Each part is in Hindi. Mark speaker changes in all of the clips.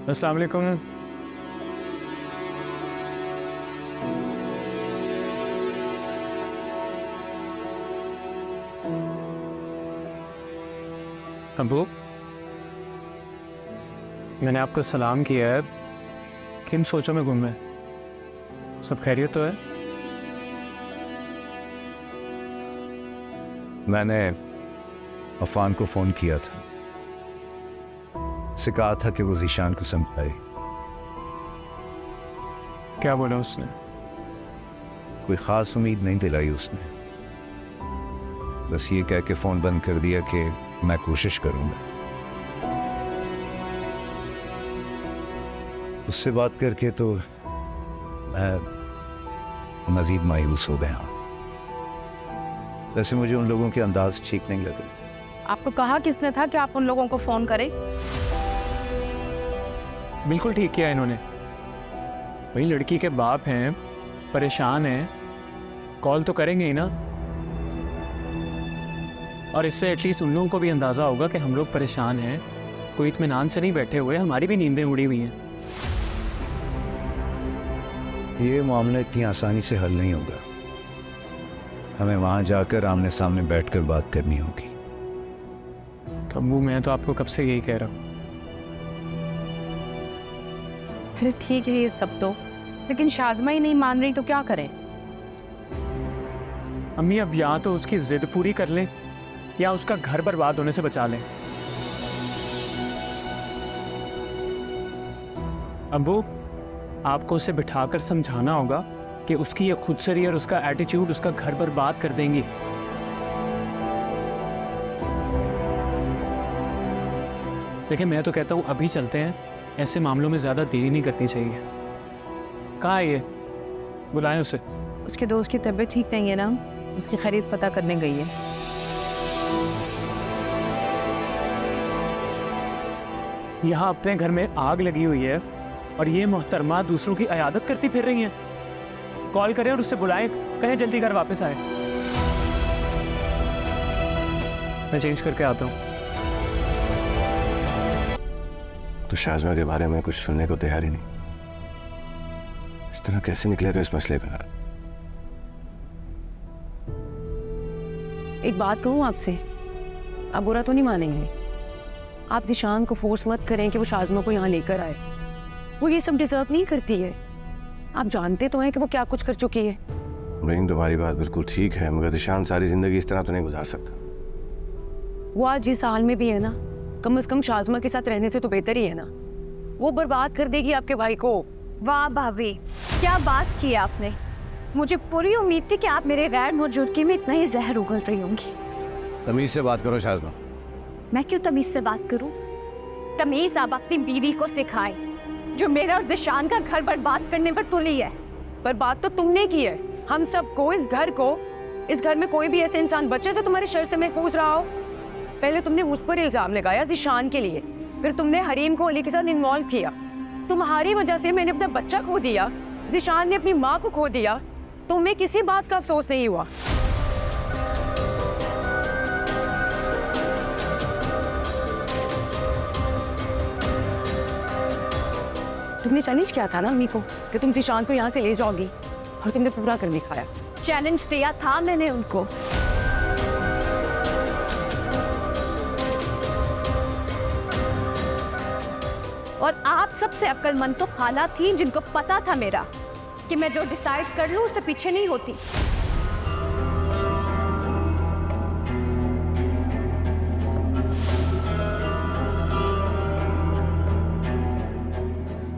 Speaker 1: अस्सलाम वालेकुम। अबू, मैंने आपको सलाम किया है, किन सोचों में गुम है? सब खैरियत तो है?
Speaker 2: मैंने अफान को फ़ोन किया था, उसे कहा था कि वो ज़ीशान को समझाए।
Speaker 1: क्या बोला उसने?
Speaker 2: कोई ख़ास उम्मीद नहीं दिलाई उसने, बस ये कह के फ़ोन बंद कर दिया कि मैं कोशिश करूँगा। उससे बात करके तो मैं मज़ीद मायूस हो गया। वैसे मुझे उन लोगों के अंदाज ठीक नहीं लगे।
Speaker 3: आपको कहा किसने था कि आप उन लोगों को फोन करें?
Speaker 1: बिल्कुल ठीक किया इन्होंने। वही लड़की के बाप हैं, परेशान हैं, कॉल तो करेंगे ही ना। और इससे एटलीस्ट उन लोगों को भी अंदाज़ा होगा कि हम लोग परेशान हैं, कोई इत्मीनान से नहीं बैठे हुए, हमारी भी नींदें उड़ी हुई हैं।
Speaker 2: ये मामला इतनी आसानी से हल नहीं होगा, हमें वहाँ जाकर आमने सामने बैठकर बात करनी होगी।
Speaker 1: तो अब्बू, मैं तो आपको कब से यही कह रहा हूँ।
Speaker 3: अरे ठीक है ये सब तो, लेकिन शाज़मा ही नहीं मान रही तो क्या करें?
Speaker 1: अम्मी, अब या तो उसकी जिद पूरी कर लें या उसका घर बर्बाद होने से बचा लें। अब्बू, आपको उसे बिठाकर समझाना होगा कि उसकी ये खुदसरी और उसका एटीट्यूड उसका घर बर्बाद कर देंगी। देखिए, मैं तो कहता हूँ अभी चलते हैं, ऐसे मामलों में ज़्यादा देरी नहीं करनी चाहिए। कहाँ है ये? बुलाएं उसे।
Speaker 3: उसके दोस्त की तबीयत ठीक नहीं है ना, उसकी खरीद पता करने गई है।
Speaker 1: यहाँ अपने घर में आग लगी हुई है और ये मोहतरमा दूसरों की अयादत करती फिर रही हैं। कॉल करें और उससे बुलाएं, कहें जल्दी घर वापस आए। मैं चेंज करके आता हूँ।
Speaker 4: तो शाज़मा के बारे में कुछ सुनने को तैयार ही नहीं। इस तरह कैसे निकलेगा इस मसले का?
Speaker 3: एक बात कहूँ आपसे, आप बुरा तो नहीं मानेंगे? आप ज़ीशान को फोर्स मत करें कि वो शाज़मा को यहाँ लेकर आए। वो ये सब डिजर्व नहीं करती है। आप जानते तो हैं कि वो क्या कुछ कर चुकी है।
Speaker 4: नहीं, तुम्हारी बात बिल्कुल ठीक है, मगर ज़ीशान सारी जिंदगी इस तरह तो नहीं गुजार सकता।
Speaker 3: वो आज जिस हाल में भी है ना, कम से कम शाज़मा के साथ रहने से तो बेहतर ही है ना। वो बर्बाद कर देगी आपके भाई को।
Speaker 5: वाह भाभी, क्या बात की आपने। मुझे पूरी उम्मीद थी कि आप मेरे गैर मौजूदगी में इतना ही जहर उगल रही होंगी।
Speaker 4: तमीज से बात करो शाज़मा।
Speaker 5: मैं क्यों तमीज से बात करूं? तमीज आप अपनी बीवी को सिखाएं, जो मेरा और ज़ीशान का घर बर्बाद करने पर तुली है।
Speaker 3: पर बात तो तुमने की है। हम सबको, इस घर में कोई भी ऐसे इंसान बचे जो तुम्हारे शर से महफूज रहा हो। पहले तुमने मुझ पर इल्जाम लगाया ज़ीशान के लिए, फिर तुमने हरीम को अली के साथ इन्वॉल्व किया। तुम्हारी वजह से मैंने अपना बच्चा खो दिया, ज़ीशान ने अपनी माँ को खो दिया। तुम्हें किसी बात का अफसोस नहीं हुआ। तुमने चैलेंज किया था ना अम्मी को कि तुम ज़ीशान को यहाँ से ले जाओगी, और तुमने पूरा कर दिखाया।
Speaker 5: चैलेंज दिया था मैंने उनको। और आप सबसे अक्लमंद तो खाला थी, जिनको पता था मेरा कि मैं जो डिसाइड कर लूं उससे पीछे नहीं होती।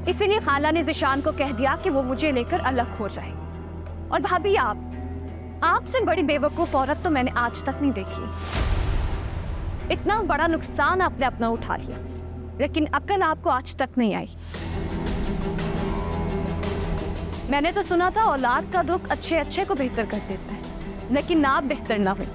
Speaker 5: इसीलिए खाला ने ज़ीशान को कह दिया कि वो मुझे लेकर अलग हो जाए। और भाभी, आपसे बड़ी बेवकूफ औरत तो मैंने आज तक नहीं देखी। इतना बड़ा नुकसान आपने अपना उठा लिया, लेकिन अक्ल आपको आज तक नहीं आई। मैंने तो सुना था औलाद का दुख अच्छे अच्छे को बेहतर कर देता है, लेकिन आप बेहतर ना हुई।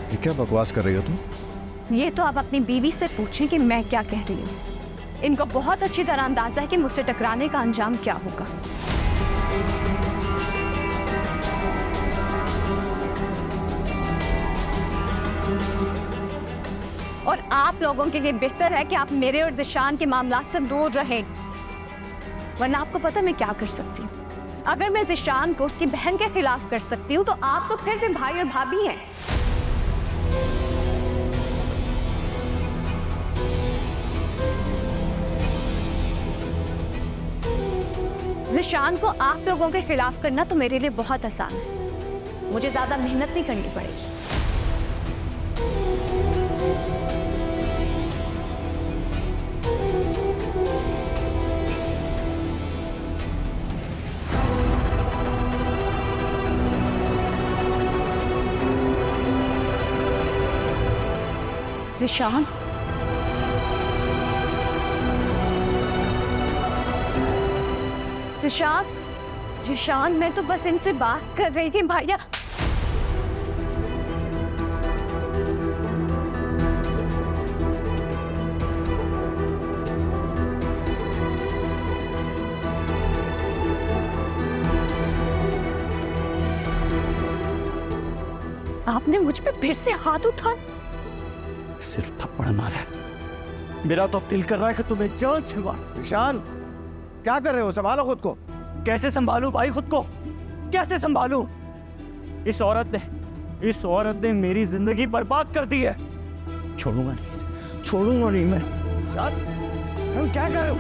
Speaker 4: ये क्या बकवास कर रही हो तुम?
Speaker 5: ये तो आप अपनी बीवी से पूछें कि मैं क्या कह रही हूँ। इनको बहुत अच्छी तरह अंदाजा है कि मुझसे टकराने का अंजाम क्या होगा। और आप लोगों के लिए बेहतर है कि आप मेरे और ज़िशान के मामलात से दूर रहें, वरना आपको पता मैं क्या कर सकती हूँ। अगर मैं ज़िशान को उसकी बहन के खिलाफ कर सकती हूँ तो आप तो फिर भी भाई और भाभी हैं। ज़िशान को आप लोगों के खिलाफ करना तो मेरे लिए बहुत आसान है, मुझे ज्यादा मेहनत नहीं करनी पड़ेगी। ज़िशान, ज़िशान, ज़िशान, मैं तो बस इनसे बात कर रही थी भैया। आपने मुझ पे फिर से हाथ उठाया।
Speaker 1: सिर्फ थप्पड़ मारा है, मेरा तो दिल कर रहा है कि तुम्हें जान से मार।
Speaker 6: ईशान, क्या कर रहे हो? संभालो खुद को।
Speaker 1: कैसे संभालूं भाई खुद को, कैसे संभालूं? इस औरत ने मेरी जिंदगी बर्बाद कर दी है। छोड़ूंगा नहीं मैं।
Speaker 6: ईशान, हम क्या कर रहे हो?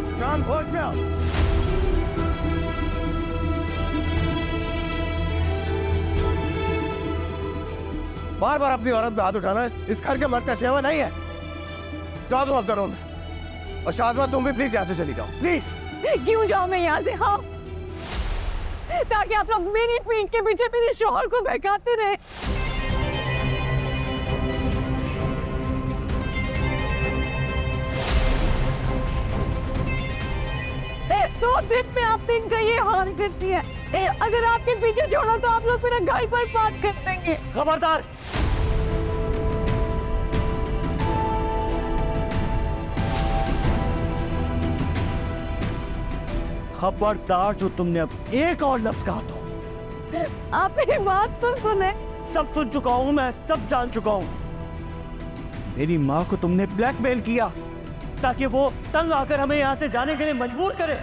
Speaker 6: ईशान, होश में आओ। बार बार अपनी औरत पे हाथ उठाना इस घर के मर्द का सेवा नहीं है। जाओ तुम अब घरों में। और शाज़मा, तुम भी प्लीज यहाँ से चली जाओ, प्लीज।
Speaker 5: क्यों जाऊं मैं यहाँ से? हाँ, ताकि आप लोग मेरी पीठ के पीछे मेरे शौहर को बहकाते रहे। दो दिन में आपने इनका ये हाल कर दिया। अगर आपके पीछे छोड़ा तो आप लोग मेरा घर बर्बाद कर देंगे।
Speaker 1: खबरदार! खबरदार, जो तुमने अब एक और लफ्ज कहा तो।
Speaker 5: आप मेरी बात तो सुने।
Speaker 1: सब सुन चुका हूं मैं, सब जान चुका हूं। मेरी माँ को तुमने ब्लैकमेल किया ताकि वो तंग आकर हमें यहाँ से जाने के लिए मजबूर करे।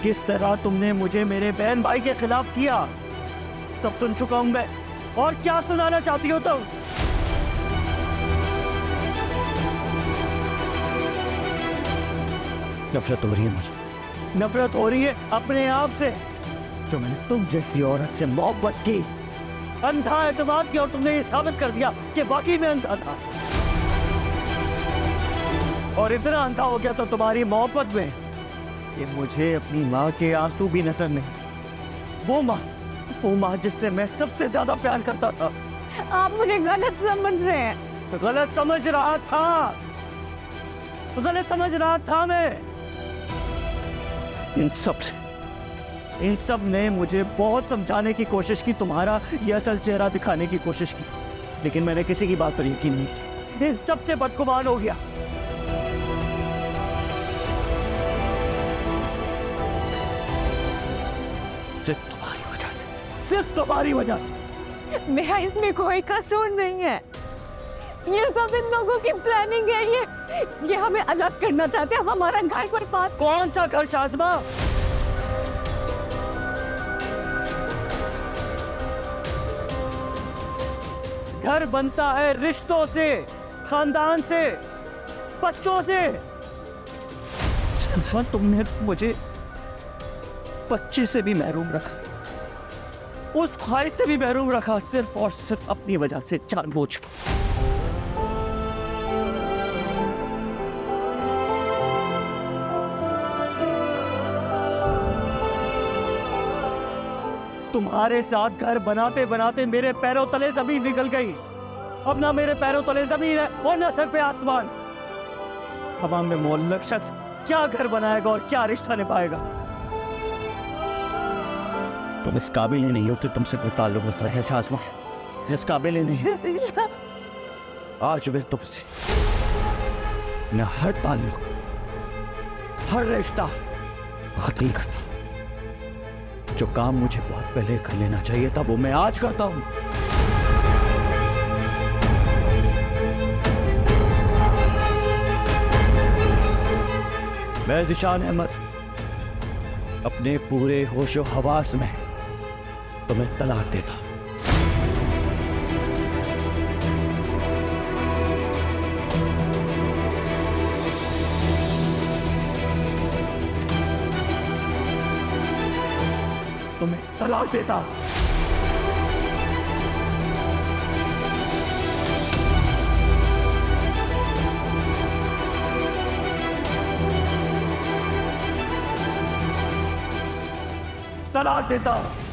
Speaker 1: किस तरह तुमने मुझे मेरे बहन भाई के खिलाफ किया, सब सुन चुका हूं मैं। और क्या सुनाना चाहती हो तुम? नफरत हो रही है मुझे, नफरत हो रही है अपने आप से, जो मैंने तुम जैसी औरत से मोहब्बत की, अंधा एतमाद किया और तुमने ये साबित कर दिया कि वाकई में अंधा था। और इतना अंधा हो गया तो तुम्हारी मोहब्बत में कि मुझे अपनी माँ के आंसू भी नजर नहीं। वो माँ जिससे मैं सबसे ज्यादा प्यार करता था।
Speaker 5: आप मुझे गलत समझ रहे हैं।
Speaker 1: गलत समझ रहा था मैं। इन सब ने मुझे बहुत समझाने की कोशिश की, तुम्हारा ये असल चेहरा दिखाने की कोशिश की, लेकिन मैंने किसी की बात पर यकीन नहीं किया। इन सबसे बदगुमान हो गया। सिर्फ तुम्हारी वजह से।
Speaker 5: मेरा इसमें कोई कसूर नहीं है। ये सब इन लोगों की प्लानिंग है। ये हमें अलग करना चाहते हैं, हमारा घर बर्बाद।
Speaker 1: कौन सा घर शाज़मा? घर बनता है रिश्तों से, खानदान से, बच्चों से। शाज़मा, तुमने मुझे बच्चे से भी महरूम रखा, उस ख्वाहिश से भी महरूम रखा, सिर्फ और सिर्फ अपनी वजह से, जानबूझ के। तुम्हारे साथ घर बनाते बनाते मेरे पैरों तले जमीन निकल गई। अब ना मेरे पैरों तले जमीन है और ना सर पे आसमान। हवा में मोहल्लक शख्स क्या घर बनाएगा और क्या रिश्ता निभाएगा? तुम इस काबिल ही नहीं हो कि तुमसे कोई ताल्लुक रखता है शाज़मा। इस काबिल ही नहीं। आज मैं तुमसे मैं हर ताल्लुक, हर रिश्ता खत्म करता हूं। जो काम मुझे बहुत पहले कर लेना चाहिए था वो मैं आज करता हूं। मैं ज़ीशान अहमद अपने पूरे होशो हवास में तुम्हें तलाक देता हूं। तुम्हें तलाक देता हूं। तलाक देता हूं।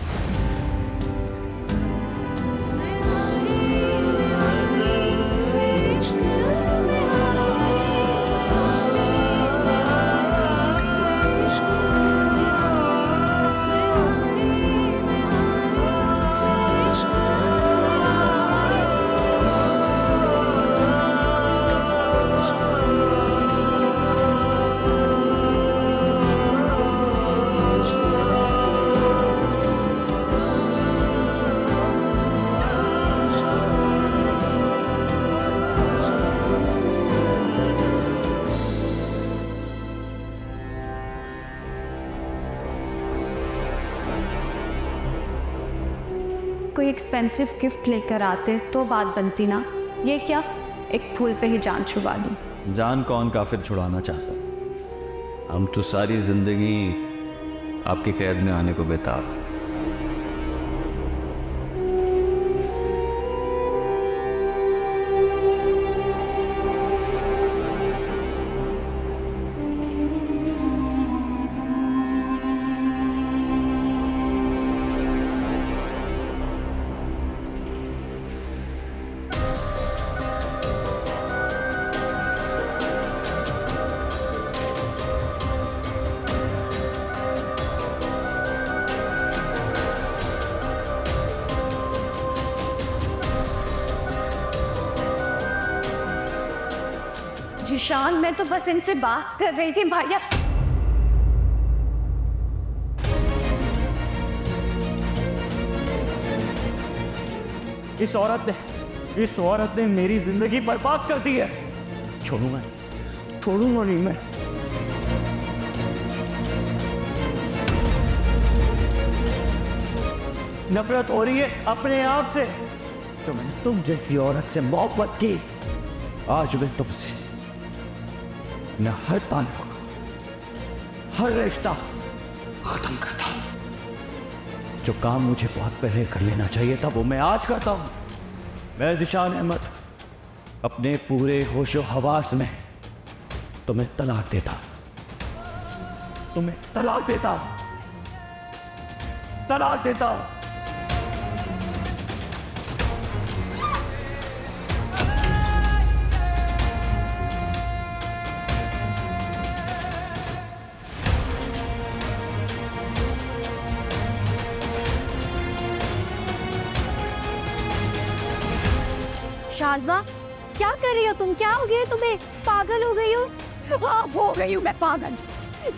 Speaker 5: कोई एक्सपेंसिव गिफ्ट लेकर आते तो बात बनती ना। ये क्या, एक फूल पे ही जान छुड़ा ली।
Speaker 1: जान कौन काफिर छुड़ाना चाहता? हम तो सारी जिंदगी आपकी कैद में आने को बेताब हैं।
Speaker 5: ज़ीशान, मैं तो बस इनसे बात कर रही थी भैया।
Speaker 1: इस औरत ने मेरी जिंदगी बर्बाद कर दी है। छोड़ूंगा नहीं मैं। नफरत हो रही है अपने आप से। तो मैंने तुम जैसी औरत से मोहब्बत की। आज मैं तुमसे मैं हर ताल्लुक, हर रिश्ता खत्म करता हूं। जो काम मुझे बहुत पहले कर लेना चाहिए था वो मैं आज करता हूं। मैं ज़ीशान अहमद अपने पूरे होशो हवास में तुम्हें तलाक देता हूं। तुम्हें तलाक देता हूं। तलाक देता हूं।
Speaker 5: शाज़मा, क्या कर रही हो तुम? क्या हो गया तुम्हें? पागल हो गई हो?
Speaker 3: हाँ, हो गई हूँ मैं पागल।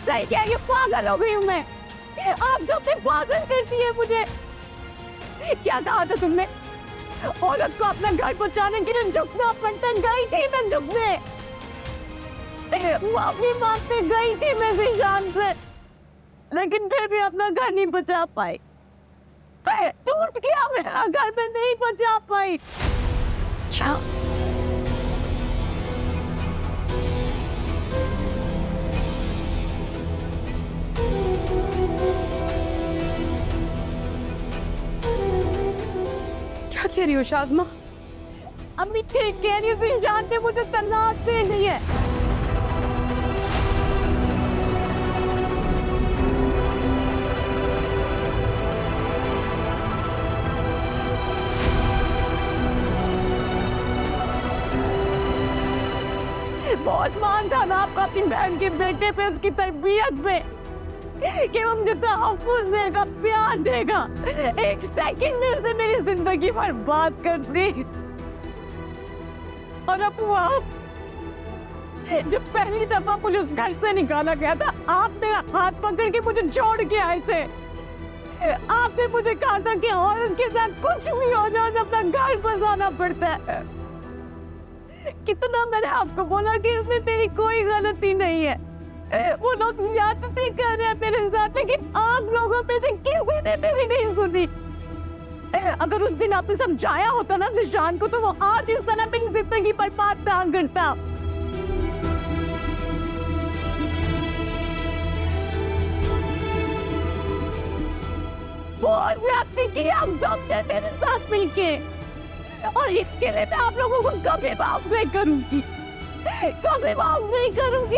Speaker 3: सही कह रही हो, पागल हो गई हूँ मैं। आप तो अपने पागल करती है मुझे। क्या कहा था तुमने? औरत को अपना घर पहुंचाने के लिए झुकना पड़ता। गई थी मैं झुकने, वो अपनी बात पे गई थी मैं ज़ीशान से, लेकिन फिर भी अपना घर नहीं बचा पाई। टूट गया मेरा घर, में नहीं बचा पाई। क्या कह रही हो शाज़मा? अम्मी ठीक कह रही हो, तुम जानते मुझे तलाक देनी है। बहुत मान था ना आपका अपनी बहन के बेटे पे, उसकी तरबियत पे, कि वो मुझे तहफ़्फ़ुज़ देगा, प्यार देगा। एक सेकंड में उसने मेरी जिंदगी बर्बाद कर दी। और अब वो जब पहली दफा मुझे उस घर से निकाला गया था, आप मेरा हाथ पकड़ के मुझे छोड़ के आए थे। आपने मुझे कहा था कि औरत के साथ कुछ भी हो जाए तो अपना घर बसाना पड़ता है। कितना मैंने आपको बोला कि इसमें मेरी कोई गलती नहीं है। वो लोग ज्यादती कर रहे हैं मेरे साथ, लेकिन आप लोगों में से किसी ने मेरी नहीं सुनी। अगर उस दिन आपने समझाया होता ना निशान को, तो वो आज इस तरह मेरी जिंदगी बर्बाद ना करता। बहुत ज्यादती की आप सबने मेरे साथ मिलके, और इसके लिए मैं आप लोगों को कभी माफ नहीं करूंगी, कभी माफ नहीं करूंगी।